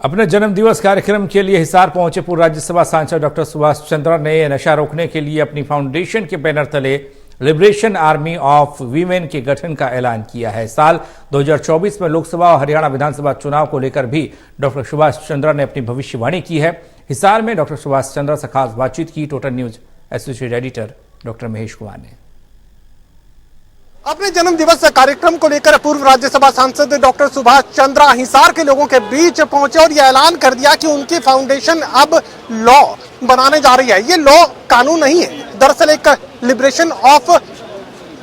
अपने जन्मदिवस कार्यक्रम के लिए हिसार पहुंचे पूर्व राज्यसभा सांसद डॉक्टर सुभाष चंद्रा ने नशा रोकने के लिए अपनी फाउंडेशन के बैनर तले लिबरेशन आर्मी ऑफ वीमेन के गठन का ऐलान किया है। साल 2024 में लोकसभा और हरियाणा विधानसभा चुनाव को लेकर भी डॉक्टर सुभाष चंद्रा ने अपनी भविष्यवाणी की है। हिसार में डॉक्टर सुभाष चंद्रा से खास बातचीत की total news associate editor doctor Mahesh Kumar ने। अपने जन्म दिवस कार्यक्रम को लेकर पूर्व राज्यसभा सांसद डॉक्टर सुभाष चंद्रा हिसार के लोगों के बीच पहुंचे और यह ऐलान कर दिया कि उनकी फाउंडेशन अब लॉ बनाने जा रही है। ये लॉ कानून नहीं है, दरअसल एक liberation of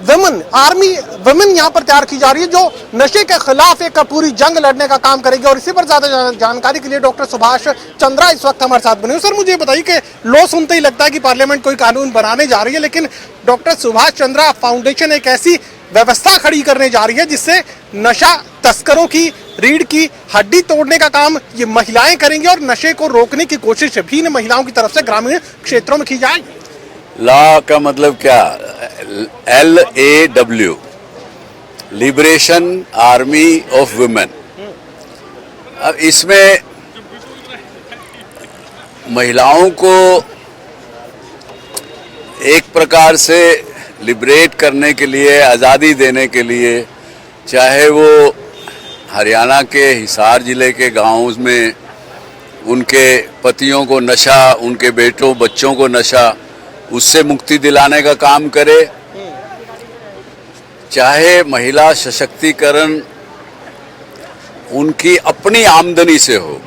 women army women यहाँ पर तैयार की जा रही है जो नशे के खिलाफ एक पूरी जंग लड़ने का काम करेगी। और इसी पर ज्यादा जानकारी के लिए डॉक्टर सुभाष चंद्रा इस वक्त हमारे साथ बने। सर, मुझे बताइए कि लॉ सुनते ही लगता है कि पार्लियामेंट कोई कानून बनाने जा रही है, लेकिन डॉक्टर सुभाष चंद्रा फाउंडेशन एक ऐसी व्यवस्था खड़ी करने जा रही है जिससे नशा तस्करों की रीढ़ की हड्डी तोड़ने का काम ये महिलाएं करेंगी और नशे को रोकने की कोशिश भी इन महिलाओं की तरफ से ग्रामीण क्षेत्रों में की जाएगी। लॉ का मतलब क्या? LAW, liberation army of women. अब इसमें महिलाओं को एक प्रकार से लिबरेट करने के लिए, आज़ादी देने के लिए, चाहे वो हरियाणा के हिसार जिले के गाँव में उनके पतियों को नशा, उनके बेटों बच्चों को नशा, उससे मुक्ति दिलाने का काम करे, चाहे महिला सशक्तिकरण उनकी अपनी आमदनी से हो,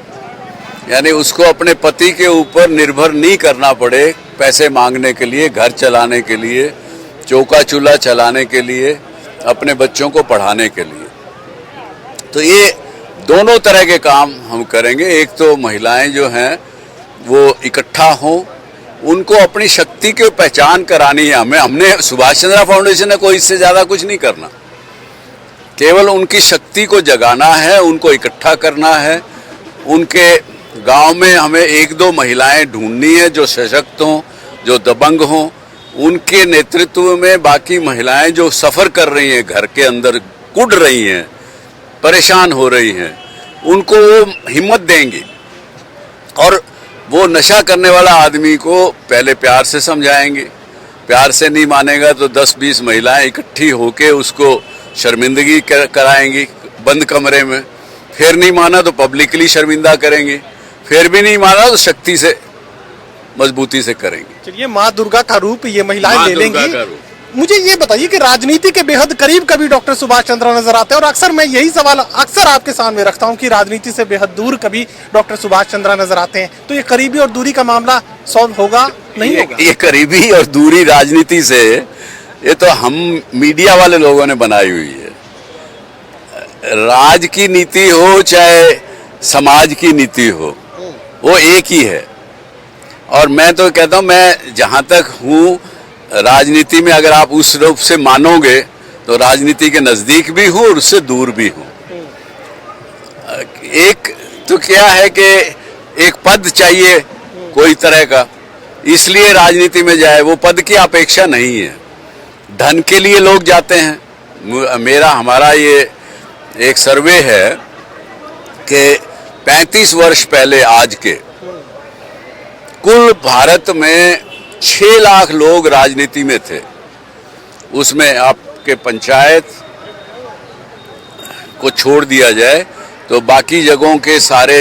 यानी उसको अपने पति के ऊपर निर्भर नहीं करना पड़े पैसे मांगने के लिए, घर चलाने के लिए, चौका चूल्हा चलाने के लिए, अपने बच्चों को पढ़ाने के लिए। तो ये दोनों तरह के काम हम करेंगे। एक तो महिलाएं जो हैं वो इकट्ठा हों, उनको अपनी शक्ति की पहचान करानी है। हमने सुभाष चंद्रा फाउंडेशन ने कोई इससे ज़्यादा कुछ नहीं करना, केवल उनकी शक्ति को जगाना है, उनको इकट्ठा करना है। उनके गांव में हमें एक दो महिलाएं ढूंढनी है जो सशक्त हों, जो दबंग हों, उनके नेतृत्व में बाकी महिलाएं जो सफ़र कर रही हैं, घर के अंदर कुढ़ रही हैं, परेशान हो रही हैं, उनको वो हिम्मत देंगी। और वो नशा करने वाला आदमी को पहले प्यार से समझाएंगे, प्यार से नहीं मानेगा तो 10-20 महिलाएं इकट्ठी होके उसको शर्मिंदगी कराएंगी बंद कमरे में। फिर नहीं माना तो पब्लिकली शर्मिंदा करेंगे, फिर भी नहीं माना तो शक्ति से मजबूती से करेंगे। चलिए, माँ दुर्गा का रूप ये महिलाएं ले लेंगी। मुझे ये बताइए कि राजनीति के बेहद करीब कभी डॉक्टर सुभाष चंद्रा नजर आते हैं और अक्सर मैं यही सवाल अक्सर आपके सामने रखता हूं कि राजनीति से बेहद दूर कभी डॉक्टर सुभाष चंद्रा नजर आते हैं, तो ये करीबी और दूरी का मामला सॉल्व होगा नहीं होगा? ये करीबी और दूरी राजनीति से ये तो हम मीडिया वाले लोगों ने बनाई हुई है। राज की नीति हो चाहे समाज की नीति हो, वो एक ही है। और मैं तो कहता हूँ, मैं जहाँ तक हूँ राजनीति में, अगर आप उस रूप से मानोगे तो राजनीति के नजदीक भी हूँ और उससे दूर भी हूँ। एक तो क्या है कि एक पद चाहिए कोई तरह का, इसलिए राजनीति में जाए, वो पद की अपेक्षा नहीं है। धन के लिए लोग जाते हैं। हमारा ये एक सर्वे है कि 35 वर्ष पहले आज के कुल भारत में 6 लाख लोग राजनीति में थे। उसमें आपके पंचायत को छोड़ दिया जाए तो बाकी जगहों के सारे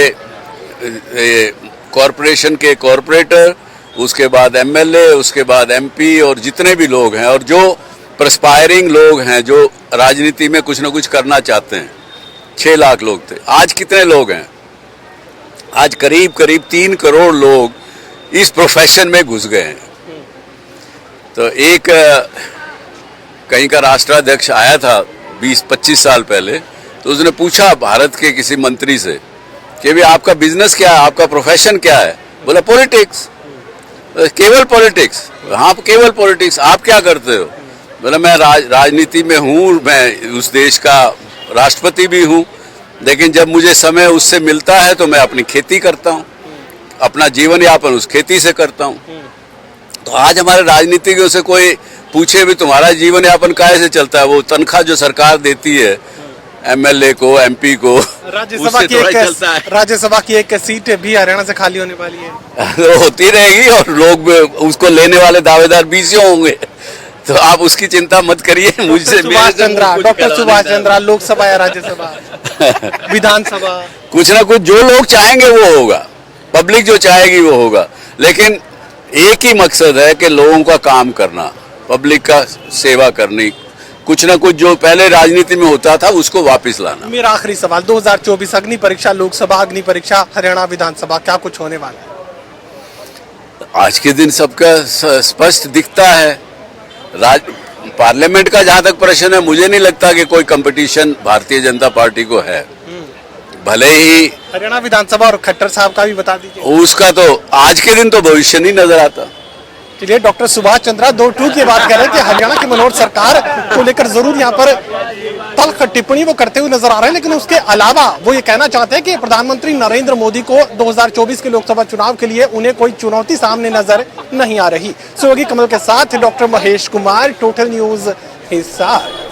कॉरपोरेशन के कॉरपोरेटर, उसके बाद MLA, उसके बाद MP और जितने भी लोग हैं और जो प्रस्पायरिंग लोग हैं जो राजनीति में कुछ ना कुछ करना चाहते हैं, 6 लाख लोग थे। आज कितने लोग हैं? आज करीब करीब 3 करोड़ लोग इस प्रोफेशन में घुस गए हैं। तो एक कहीं का राष्ट्राध्यक्ष आया था 20-25 साल पहले, तो उसने पूछा भारत के किसी मंत्री से कि भी आपका बिजनेस क्या है, आपका प्रोफेशन क्या है? बोला पॉलिटिक्स। केवल पॉलिटिक्स? हाँ, केवल पॉलिटिक्स। आप क्या करते हो? बोला मैं राजनीति में हूँ, मैं उस देश का राष्ट्रपति भी हूँ, लेकिन जब मुझे समय उससे मिलता है तो मैं अपनी खेती करता हूँ, अपना जीवन यापन उस खेती से करता हूँ। तो आज हमारे राजनीतिज्ञों से कोई पूछे भी तुम्हारा जीवन यापन कैसे चलता है, वो तनख्वाह जो सरकार देती है एमएलए को, एमपी को, राज्यसभा उससे की थोड़ा एक चलता है। राज्यसभा की एक सीट भी हरियाणा से खाली होने वाली है। तो होती रहेगी और लोग उसको लेने वाले दावेदार बीसी होंगे, तो आप उसकी चिंता मत करिए। मुझसे सुभाष चंद्रा, डॉक्टर सुभाष चंद्रा, लोकसभा या राज्यसभा, विधानसभा, कुछ ना कुछ जो लोग चाहेंगे वो होगा, पब्लिक जो चाहेगी वो होगा, लेकिन एक ही मकसद है कि लोगों का काम करना, पब्लिक का सेवा करनी, कुछ ना कुछ जो पहले राजनीति में होता था उसको वापस लाना। मेरा आखिरी सवाल, 2024 अग्नि परीक्षा, लोकसभा अग्नि परीक्षा, हरियाणा विधानसभा, क्या कुछ होने वाला है? आज के दिन सबका स्पष्ट दिखता है। पार्लियामेंट का जहां तक प्रश्न है, मुझे नहीं लगता कि कोई कंपटीशन भारतीय जनता पार्टी को है। भले ही हरियाणा विधानसभा और खट्टर साहब का भी बता दीजिए। उसका तो आज के दिन तो भविष्य नहीं नजर आता। चलिए, डॉक्टर सुभाष चंद्रा 2-2 की बात करें कि हरियाणा की मनोहर सरकार को लेकर जरूर यहाँ पर तल्ख टिप्पणी वो करते हुए नजर आ रहे हैं, लेकिन उसके अलावा वो ये कहना चाहते हैं कि प्रधानमंत्री नरेंद्र मोदी को 2024 के लोकसभा चुनाव के लिए उन्हें कोई चुनौती सामने नजर नहीं आ रही। सहयोगी कमल के साथ doctor Mahesh Kumar, total news Hisar.